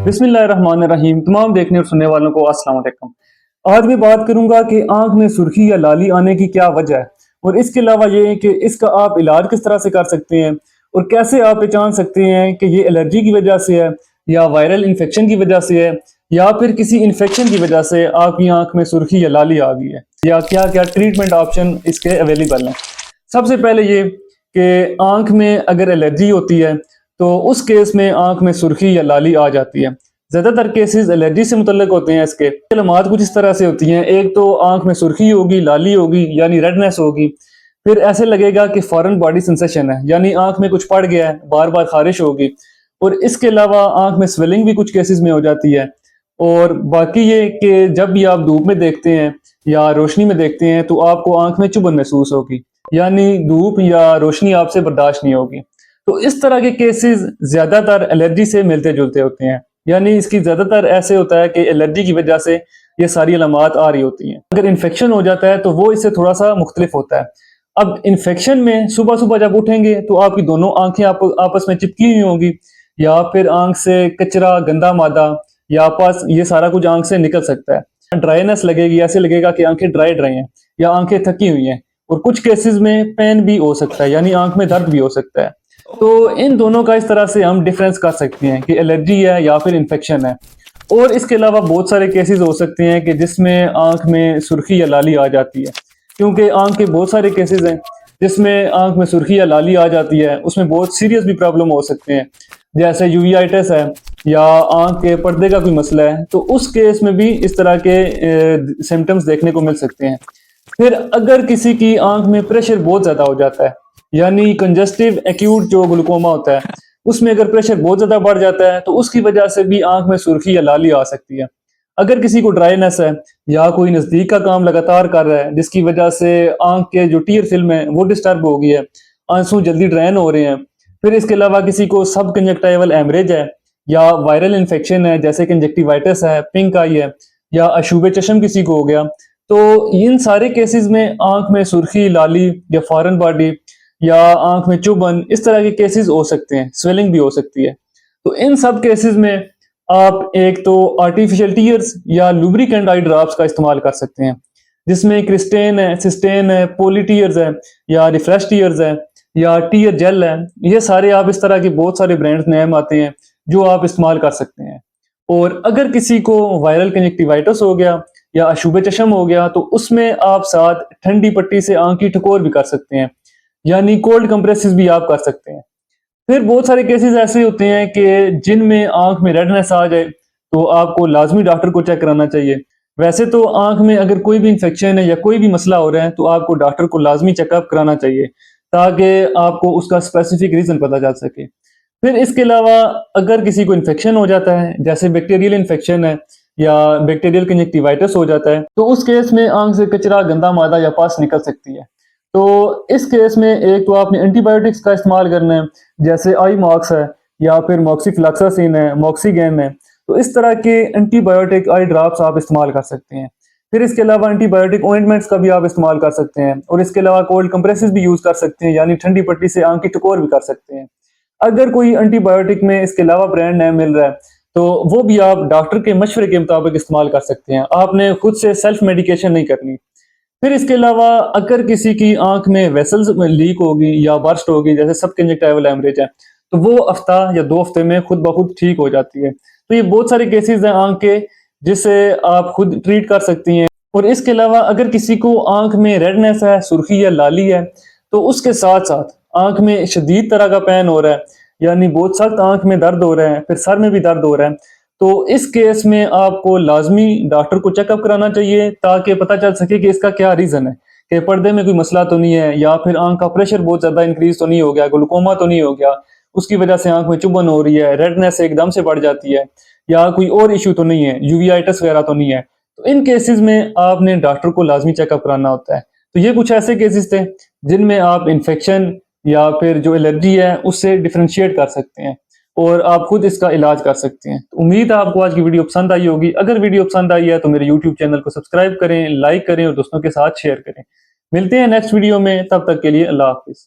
बिस्मिल्लाहिर्रहमानिर्रहीम। तमाम देखने और सुनने वालों को अस्सलाम वालेकुम। आज मैं बात करूंगा कि आंख में सुर्खी या लाली आने की क्या वजह है और इसके अलावा ये है कि इसका आप इलाज किस तरह से कर सकते हैं और कैसे आप पहचान सकते हैं कि ये एलर्जी की वजह से है या वायरल इन्फेक्शन की वजह से है या फिर किसी इन्फेक्शन की वजह से आपकी आंख में सुर्खी या लाली आ गई है, या क्या क्या ट्रीटमेंट ऑप्शन इसके अवेलेबल हैं। सबसे पहले ये कि आंख में अगर एलर्जी होती है तो उस केस में आंख में सुर्खी या लाली आ जाती है। ज्यादातर केसेस एलर्जी से मुतल्लिक होते हैं। इसके अलामात कुछ इस तरह से होती हैं। एक तो आंख में सुर्खी होगी, लाली होगी यानी रेडनेस होगी। फिर ऐसे लगेगा कि फॉरेन बॉडी सेंसेशन है, यानी आंख में कुछ पड़ गया है, बार बार खारिश होगी। और इसके अलावा आंख में स्वेलिंग भी कुछ केसेस में हो जाती है। और बाकी ये कि जब भी आप धूप में देखते हैं या रोशनी में देखते हैं तो आपको आंख में चुभन महसूस होगी, यानी धूप या रोशनी आपसे बर्दाश्त नहीं होगी। तो इस तरह के केसेस ज्यादातर एलर्जी से मिलते जुलते होते हैं, यानी इसकी ज्यादातर ऐसे होता है कि एलर्जी की वजह से ये सारी अलामात आ रही होती हैं। अगर इन्फेक्शन हो जाता है तो वो इससे थोड़ा सा मुख्तलिफ होता है। अब इन्फेक्शन में सुबह सुबह जब उठेंगे तो आपकी दोनों आंखें आपस में चिपकी हुई होंगी, या फिर आंख से कचरा, गंदा मादा या आपस ये सारा कुछ आंख से निकल सकता है। ड्राइनेस लगेगी, ऐसे लगेगा कि आंखें ड्राई ड्राई हैं या आंखें थकी हुई हैं। और कुछ केसेस में पेन भी हो सकता है, यानी आंख में दर्द भी हो सकता है। तो इन दोनों का इस तरह से हम डिफरेंस कर सकते हैं कि एलर्जी है या फिर इन्फेक्शन है। और इसके अलावा बहुत सारे केसेस हो सकते हैं कि जिसमें आंख में सुर्खी या लाली आ जाती है, क्योंकि आंख के बहुत सारे केसेस हैं जिसमें आंख में सुर्खी या लाली आ जाती है। उसमें बहुत सीरियस भी प्रॉब्लम हो सकते हैं, जैसे यूवीआइटिस है या आंख के पर्दे का कोई मसला है, तो उस केस में भी इस तरह के सिम्टम्स देखने को मिल सकते हैं। फिर अगर किसी की आंख में प्रेशर बहुत ज्यादा हो जाता है, यानी कंजस्टिव एक्यूट जो ग्लूकोमा होता है, उसमें अगर प्रेशर बहुत ज्यादा बढ़ जाता है तो उसकी वजह से भी आंख में सुर्खी या लाली आ सकती है। अगर किसी को ड्राइनेस है या कोई नजदीक का काम लगातार कर रहा है जिसकी वजह से आंख के जो टीयर फिल्म है वो डिस्टर्ब हो गई है, आंसू जल्दी ड्रेन हो रहे हैं। फिर इसके अलावा किसी को सब कंजक्टाइवल एमरेज है या वायरल इन्फेक्शन है जैसे कंजक्टिवाइटिस है, पिंक आई है या अशुबे चश्म किसी को हो गया, तो इन सारे केसेस में आंख में सुर्खी, लाली या फॉरेन बॉडी या आंख में चुभन, इस तरह के केसेस हो सकते हैं। स्वेलिंग भी हो सकती है। तो इन सब केसेस में आप एक तो आर्टिफिशियल टीयर्स या लुब्रिकेंट आई ड्रॉप्स का इस्तेमाल कर सकते हैं, जिसमें क्रिस्टेन है, सिस्टेन है, पोली टीयर्स है या रिफ्रेश टीयर्स है या टीयर जेल है। ये सारे आप इस तरह के बहुत सारे ब्रांड्स नेम आते हैं जो आप इस्तेमाल कर सकते हैं। और अगर किसी को वायरल कंजक्टिवाइटिस हो गया या अशुबे चश्म हो गया तो उसमें आप साथ ठंडी पट्टी से आंख की ठकोर भी कर सकते हैं, यानी कोल्ड कंप्रेसिस भी आप कर सकते हैं। फिर बहुत सारे केसेस ऐसे होते हैं कि जिनमें आंख में रेडनेस आ जाए तो आपको लाजमी डॉक्टर को चेक कराना चाहिए। वैसे तो आंख में अगर कोई भी इंफेक्शन है या कोई भी मसला हो रहा है तो आपको डॉक्टर को लाजमी चेकअप कराना चाहिए ताकि आपको उसका स्पेसिफिक रीजन पता चल सके। फिर इसके अलावा अगर किसी को इन्फेक्शन हो जाता है, जैसे बैक्टीरियल इन्फेक्शन है या बैक्टीरियल कंजक्टिवाइटिस हो जाता है, तो उस केस में आंख से कचरा, गंदा मादा या पस निकल सकती है। तो इस केस में एक तो आपने एंटीबायोटिक्स का इस्तेमाल करना है, जैसे आई मॉक्स है या फिर मॉक्सीफ्लॉक्सासिन है, मॉक्सीगैन है। तो इस तरह के एंटीबायोटिक आई ड्रॉप्स आप इस्तेमाल कर सकते हैं। फिर इसके अलावा एंटीबायोटिक ऑइंटमेंट्स का भी आप इस्तेमाल कर सकते हैं। और इसके अलावा कोल्ड कंप्रेसिस भी यूज कर सकते हैं, यानी ठंडी पट्टी से आंख की टकोर भी कर सकते हैं। अगर कोई एंटीबायोटिक में इसके अलावा ब्रांड नेम मिल रहा है तो वो भी आप डॉक्टर के मशवरे के मुताबिक इस्तेमाल कर सकते हैं। आपने खुद से सेल्फ मेडिकेशन नहीं करनी। फिर इसके अलावा अगर किसी की आंख में वेसल्स लीक होगी या बर्स्ट होगी, जैसे सब कंजक्टिवल हेमरेज है, तो वो हफ्ता या 2 हफ्ते में खुद ब खुद ठीक हो जाती है। तो ये बहुत सारे केसेस हैं आंख के जिसे आप खुद ट्रीट कर सकती हैं। और इसके अलावा अगर किसी को आंख में रेडनेस है, सुर्खी या लाली है, तो उसके साथ साथ आंख में शदीद तरह का पेन हो रहा है, यानी बहुत सख्त आंख में दर्द हो रहा है, फिर सर में भी दर्द हो रहा है, तो इस केस में आपको लाजमी डॉक्टर को चेकअप कराना चाहिए ताकि पता चल सके कि इसका क्या रीजन है, कि पर्दे में कोई मसला तो नहीं है या फिर आंख का प्रेशर बहुत ज्यादा इंक्रीज तो नहीं हो गया, ग्लूकोमा तो नहीं हो गया, उसकी वजह से आंख में चुभन हो रही है, रेडनेस एकदम से बढ़ जाती है, या कोई और इश्यू तो नहीं है, यूवीआइटिस वगैरह तो नहीं है। तो इन केसेस में आपने डॉक्टर को लाजमी चेकअप कराना होता है। तो ये कुछ ऐसे केसेस थे जिनमें आप इन्फेक्शन या फिर जो एलर्जी है उससे डिफ्रेंशिएट कर सकते हैं और आप खुद इसका इलाज कर सकते हैं। तो उम्मीद है आपको आज की वीडियो पसंद आई होगी। अगर वीडियो पसंद आई है तो मेरे YouTube चैनल को सब्सक्राइब करें, लाइक करें और दोस्तों के साथ शेयर करें। मिलते हैं नेक्स्ट वीडियो में, तब तक के लिए अल्लाह हाफिज।